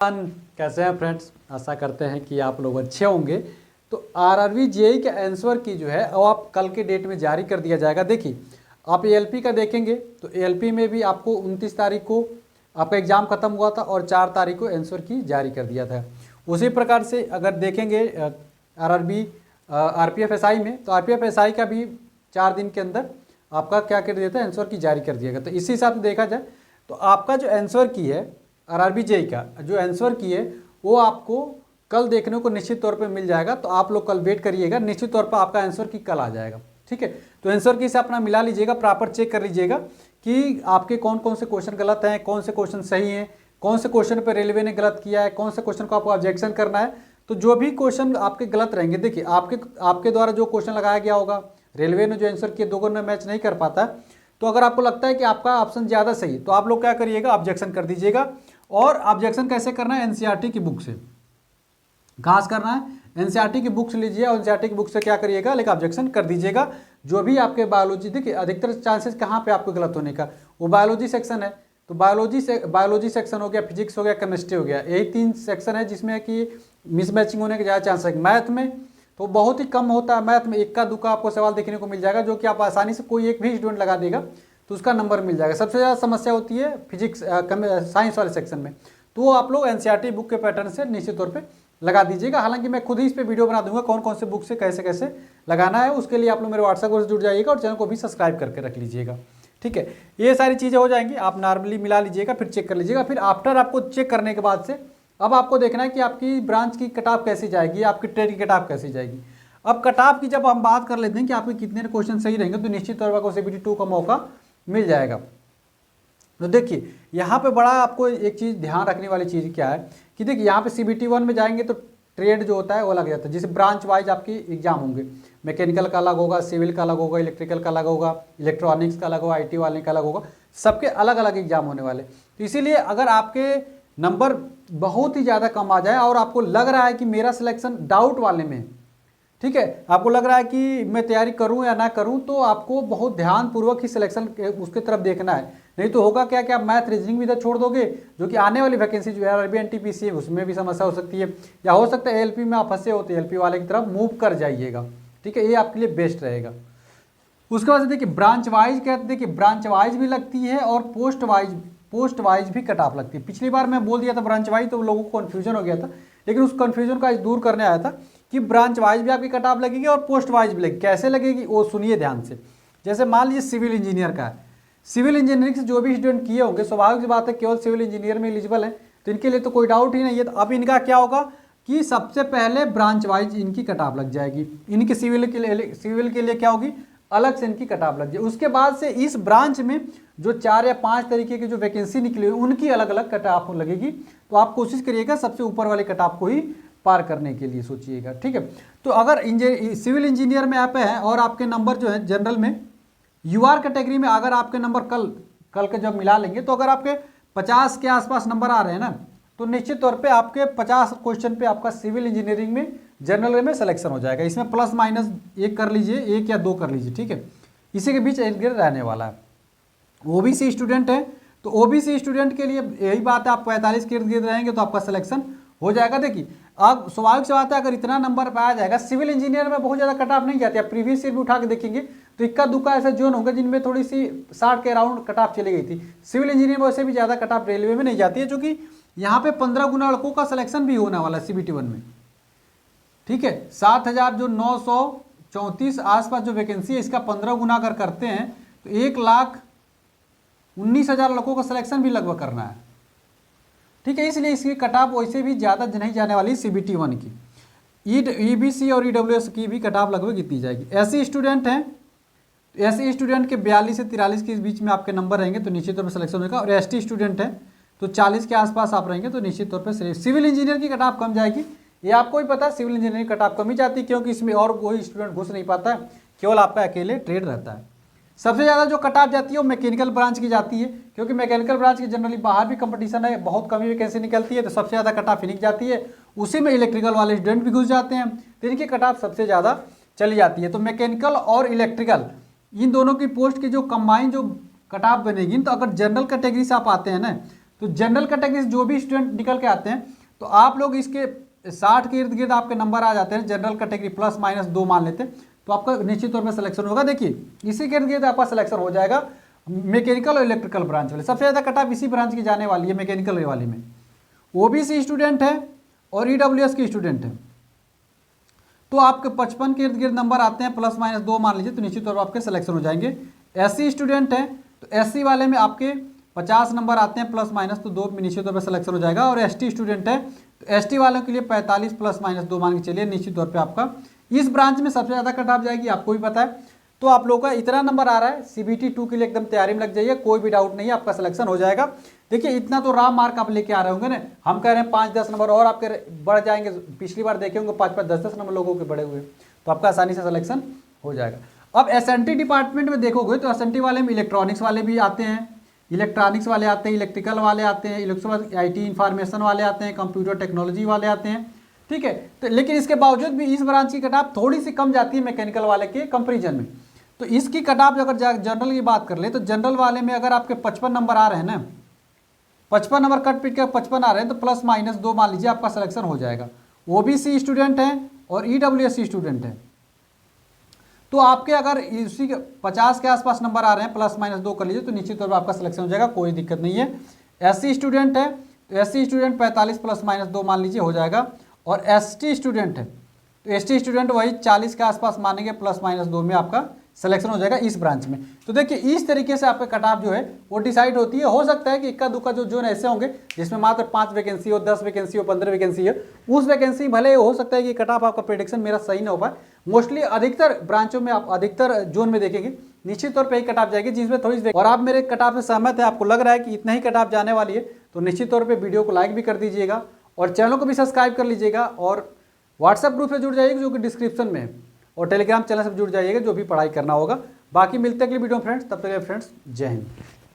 कैसे हैं फ्रेंड्स। आशा करते हैं कि आप लोग अच्छे होंगे। तो आरआरबी जेईई के आंसर की जो है वो आप कल के डेट में जारी कर दिया जाएगा। देखिए आप एएलपी का देखेंगे तो एएलपी में भी आपको 29 तारीख को आपका एग्ज़ाम खत्म हुआ था और 4 तारीख को आंसर की जारी कर दिया था। उसी प्रकार से अगर देखेंगे आरआरबी आरपीएफ एसआई में, तो आरपीएफ एसआई का भी 4 दिन के अंदर आपका क्या कर दिया था, आंसर की जारी कर दिया गया। तो इसी हिसाब से देखा जाए तो आपका जो आंसर की है आरआरबी जेईई का जो आंसर की है वो आपको कल देखने को निश्चित तौर पे मिल जाएगा। तो आप लोग कल वेट करिएगा, निश्चित तौर पर आपका आंसर की कल आ जाएगा। ठीक है, तो आंसर की से अपना मिला लीजिएगा, प्रॉपर चेक कर लीजिएगा कि आपके कौन कौन से क्वेश्चन गलत हैं, कौन से क्वेश्चन सही हैं, कौन से क्वेश्चन पर रेलवे ने गलत किया है, कौन से क्वेश्चन को आपको ऑब्जेक्शन करना है। तो जो भी क्वेश्चन आपके गलत रहेंगे, देखिए आपके द्वारा जो क्वेश्चन लगाया गया होगा, रेलवे ने जो आंसर किया दोनों में मैच नहीं कर पाता, तो अगर आपको लगता है कि आपका ऑप्शन ज़्यादा सही है तो आप लोग क्या करिएगा, ऑब्जेक्शन कर दीजिएगा। और ऑब्जेक्शन कैसे करना है, एनसीईआरटी की बुक से। कहाँ से करना है, एनसीईआरटी की बुक से लीजिए और एनसीईआरटी की बुक से क्या करिएगा, लेकिन ऑब्जेक्शन कर दीजिएगा। जो भी आपके बायोलॉजी, देखिए अधिकतर चांसेस कहाँ पे आपको गलत होने का, वो बायोलॉजी सेक्शन है। तो बायोलॉजी सेक्शन हो गया, फिजिक्स हो गया, केमिस्ट्री हो गया, यही 3 सेक्शन है जिसमें कि मिसमैचिंग होने के ज़्यादा चांस है। मैथ में तो बहुत ही कम होता है, मैथ में इक्का दुक्का आपको सवाल देखने को मिल जाएगा जो कि आप आसानी से कोई एक भी स्टूडेंट लगा देगा तो उसका नंबर मिल जाएगा। सबसे ज़्यादा समस्या होती है फिजिक्स साइंस वाले सेक्शन में, तो वो आप लोग एनसीईआरटी बुक के पैटर्न से निश्चित तौर पे लगा दीजिएगा। हालांकि मैं खुद ही इस पे वीडियो बना दूंगा कौन कौन से बुक से कैसे कैसे लगाना है। उसके लिए आप लोग मेरे व्हाट्सएप से जुड़ जाइएगा और चैनल को भी सब्सक्राइब करके रख लीजिएगा। ठीक है, ये सारी चीज़ें हो जाएंगी, आप नॉर्मली मिला लीजिएगा, फिर चेक कर लीजिएगा। फिर आफ्टर आपको चेक करने के बाद से अब आपको देखना है कि आपकी ब्रांच की कटऑफ कैसी जाएगी, आपकी ट्रेड की कटऑफ कैसी जाएगी। अब कटऑफ की जब हम बात कर लेते हैं कि आपके कितने क्वेश्चन सही रहेंगे तो निश्चित तौर पर आपको CBT 2 का मौका मिल जाएगा। तो देखिए यहाँ पे बड़ा आपको एक चीज़ ध्यान रखने वाली चीज़ क्या है कि देखिए यहाँ पे CBT 1 में जाएंगे तो ट्रेड जो होता है वो अलग जाता है। जैसे ब्रांच वाइज आपकी एग्जाम होंगे, मैकेनिकल का अलग होगा, सिविल का अलग होगा, इलेक्ट्रिकल का अलग होगा, इलेक्ट्रॉनिक्स का अलग होगा, IT वाले का अलग होगा, सबके अलग अलग एग्जाम होने वाले। तो इसीलिए अगर आपके नंबर बहुत ही ज़्यादा कम आ जाए और आपको लग रहा है कि मेरा सिलेक्शन डाउट वाले में, ठीक है, आपको लग रहा है कि मैं तैयारी करूं या ना करूं, तो आपको बहुत ध्यानपूर्वक ही सिलेक्शन उसके तरफ देखना है। नहीं तो होगा क्या कि आप मैथ रीजनिंग भी इधर छोड़ दोगे, जो कि आने वाली वैकेंसी जो है आरआरबी एनटीपीसी है उसमें भी समस्या हो सकती है, या हो सकता है एएलपी में आप फंसे होते एएलपी वाले की तरफ मूव कर जाइएगा। ठीक है, ये आपके लिए बेस्ट रहेगा। उसके बाद देखिए ब्रांच वाइज कहते, देखिए ब्रांच वाइज भी लगती है और पोस्ट वाइज भी कट ऑफ लगती है। पिछली बार मैं बोल दिया था ब्रांच वाइज तो लोगों को कन्फ्यूजन हो गया था, लेकिन उस कन्फ्यूजन को आज दूर करने आया था कि ब्रांच वाइज भी आपकी कट ऑफ लगेगी और पोस्ट वाइज भी लगेगी। कैसे लगेगी वो सुनिए ध्यान से। जैसे मान लीजिए सिविल इंजीनियर का है, सिविल इंजीनियरिंग से जो भी स्टूडेंट किए होंगे, स्वाभाविक सी बात है केवल सिविल इंजीनियर में एलिजिबल है, तो इनके लिए तो कोई डाउट ही नहीं है। तो अब इनका क्या होगा कि सबसे पहले ब्रांच वाइज इनकी कट ऑफ लग जाएगी, इनकी सिविल के लिए क्या होगी, अलग से इनकी कट ऑफ लग जाए। उसके बाद से इस ब्रांच में जो 4 या 5 तरीके की जो वैकेंसी निकली हुई उनकी अलग अलग कट ऑफ लगेगी। तो आप कोशिश करिएगा सबसे ऊपर वाले कट ऑफ को ही पार करने के लिए सोचिएगा। ठीक है, तो अगर सिविल इंजीनियर में आप हैं और आपके नंबर जो है जनरल में यूआर कैटेगरी में अगर आपके नंबर कल के जब मिला लेंगे तो अगर आपके 50 के आसपास नंबर आ रहे हैं ना, तो निश्चित तौर पे आपके 50 क्वेश्चन पे आपका सिविल इंजीनियरिंग में जनरल में सिलेक्शन हो जाएगा। इसमें प्लस माइनस 1 कर लीजिए, 1 या 2 कर लीजिए। ठीक है, इसी के बीच इर्द-गिर्द रहने वाला है। ओबीसी स्टूडेंट है तो ओबीसी स्टूडेंट के लिए यही बात है, आप 45 के इर्द-गिर्द रहेंगे तो आपका सिलेक्शन हो जाएगा। देखिए अब स्वाभाविक से बात है अगर इतना नंबर पाया जाएगा, सिविल इंजीनियर में बहुत ज़्यादा कट ऑफ नहीं जाती है। प्रीवियस ईयर भी उठा के देखेंगे तो इक्का दुक्का ऐसे जोन होंगे जिनमें थोड़ी सी 60 के अराउंड कट ऑफ चली गई थी। सिविल इंजीनियर में वैसे भी ज़्यादा कट ऑफ रेलवे में नहीं जाती है, क्योंकि यहाँ पे 15 गुना लड़कों का सिलेक्शन भी होने वाला है CBT 1 में। ठीक है, 7,000 जो 934 आसपास जो वैकेंसी है इसका 15 गुना अगर करते हैं तो 1,19,000 लड़कों का सिलेक्शन भी लगभग करना है। ठीक है, इसलिए इसकी कट ऑफ वैसे भी ज़्यादा नहीं जाने वाली CBT 1 की। EBC और EWS की भी कट ऑफ लगभग इतनी जाएगी। ऐसे स्टूडेंट हैं, ऐसे स्टूडेंट के 42 से 43 के बीच में आपके नंबर रहेंगे तो निश्चित तौर पर सिलेक्शन होगा। और ST स्टूडेंट हैं तो 40 के आसपास आप रहेंगे तो निश्चित तौर पर सिविल इंजीनियर की कट ऑफ कम जाएगी। ये आपको भी पता है, सिविल इंजीनियरिंग कट ऑफ कम ही जाती है क्योंकि इसमें और कोई स्टूडेंट घुस नहीं पाता है, केवल आपका अकेले ट्रेड रहता है। सबसे ज़्यादा जो कट ऑफ जाती है वो मैकेनिकल ब्रांच की जाती है, क्योंकि मैकेनिकल ब्रांच की जनरली बाहर भी कंपटीशन है, बहुत कम ही वैकेंसी निकलती है, तो सबसे ज़्यादा कट ऑफ इन्हीं जाती है। उसी में इलेक्ट्रिकल वाले स्टूडेंट भी घुस जाते हैं तो इनकी कट ऑफ सबसे ज़्यादा चली जाती है। तो मैकेनिकल और इलेक्ट्रिकल इन दोनों की पोस्ट की जो कंबाइन जो कट ऑफ बनेगी, तो अगर जनरल कैटेगरी से आप आते हैं ना तो जनरल कैटेगरी से जो भी स्टूडेंट निकल के आते हैं तो आप लोग इसके 60 के इर्द गिर्द आपके नंबर आ जाते हैं, जनरल कैटेगरी प्लस माइनस 2 मान लेते हैं, तो आपका निश्चित तौर पर सिलेक्शन होगा। देखिए इसी के इर्द गिर्द आपका सिलेक्शन हो जाएगा मैकेनिकल और इलेक्ट्रिकल ब्रांच वाले। सबसे ज़्यादा कट ऑफ इसी ब्रांच की जाने वाली है, मैकेनिकल वाली में। ओबीसी स्टूडेंट है और ईडब्ल्यूएस के स्टूडेंट है, तो आपके 55 के इर्द गिर्द नंबर आते हैं, प्लस माइनस 2 मान लीजिए, तो निश्चित तौर पर आपके सिलेक्शन हो जाएंगे। एससी स्टूडेंट हैं तो एससी वाले में आपके 50 नंबर आते हैं प्लस माइनस, तो 2 निश्चित तौर पर सिलेक्शन हो जाएगा। और एसटी स्टूडेंट है तो एसटी वालों के लिए 45 प्लस माइनस 2 मान के चलिए, निश्चित तौर पे आपका इस ब्रांच में सबसे ज़्यादा कट ऑफ जाएगी, आपको भी पता है। तो आप लोगों का इतना नंबर आ रहा है, सीबीटी 2 के लिए एकदम तैयारी में लग जाइए, कोई भी डाउट नहीं है, आपका सिलेक्शन हो जाएगा। देखिए इतना तो रॉ मार्क आप लेके आ रहे होंगे ना, हम कह रहे हैं 5-10 नंबर और आपके बढ़ जाएंगे। पिछली बार देखे होंगे 5-5, 10-10 नंबर लोगों के बढ़े हुए, तो आपका आसानी से सिलेक्शन हो जाएगा। अब एसएनटी डिपार्टमेंट में देखोगे तो एसएनटी वाले में इलेक्ट्रॉनिक्स वाले भी आते हैं, इलेक्ट्रॉनिक्स वाले आते हैं, इलेक्ट्रिकल वाले आते हैं, इलेक्ट्रिकल आईटी इंफॉर्मेशन वाले आते हैं, कंप्यूटर टेक्नोलॉजी वाले आते हैं, ठीक है। तो लेकिन इसके बावजूद भी इस ब्रांच की कट ऑफ थोड़ी सी कम जाती है मैकेनिकल वाले के कंपेरिजन में। तो इसकी कट ऑफ अगर जनरल की बात कर ले तो जनरल वाले में अगर आपके 55 नंबर आ रहे हैं ना, 55 नंबर कट पीट के 55 आ रहे हैं, तो प्लस माइनस 2 मान लीजिए आपका सिलेक्शन हो जाएगा। ओबीसी स्टूडेंट हैं और ईडब्ल्यूएस स्टूडेंट हैं, तो आपके अगर इसी के 50 के आसपास नंबर आ रहे हैं, प्लस माइनस 2 कर लीजिए, तो निश्चित तौर पर आपका सिलेक्शन हो जाएगा, कोई दिक्कत नहीं है। एससी स्टूडेंट है तो एससी स्टूडेंट 45 प्लस माइनस 2 मान लीजिए हो जाएगा। और एसटी स्टूडेंट है तो एसटी स्टूडेंट वही 40 के आसपास मानेंगे, प्लस माइनस 2 में आपका सिलेक्शन हो जाएगा इस ब्रांच में। तो देखिए इस तरीके से आपका कट ऑफ जो है वो डिसाइड होती है। हो सकता है कि इक्का दुक्का जो जोन ऐसे होंगे जिसमें मात्र 5 वैकेंसी हो, 10 वैकेंसी हो, 15 वैकेंसी हो, उस वैकेंसी भले हो सकता है कि कट ऑफ आपका प्रेडिक्शन मेरा सही ना हो पाए। मोस्टली अधिकतर ब्रांचों में आप अधिकतर जोन में देखेंगे निश्चित तौर पर ही कट ऑफ जाएगी, जिसमें थोड़ी, और आप मेरे कट ऑफ से सहमत है, आपको लग रहा है कि इतना ही कट ऑफ जाने वाली है, तो निश्चित तौर पर वीडियो को लाइक भी कर दीजिएगा और चैनल को भी सब्सक्राइब कर लीजिएगा। और व्हाट्सएप ग्रुप से जुड़ जाइएगा जो कि डिस्क्रिप्शन में है, और टेलीग्राम चैनल से जुड़ जाइएगा जो भी पढ़ाई करना होगा। बाकी मिलते हैं अगली वीडियो में फ्रेंड्स, तब तक फ्रेंड्स जय हिंद।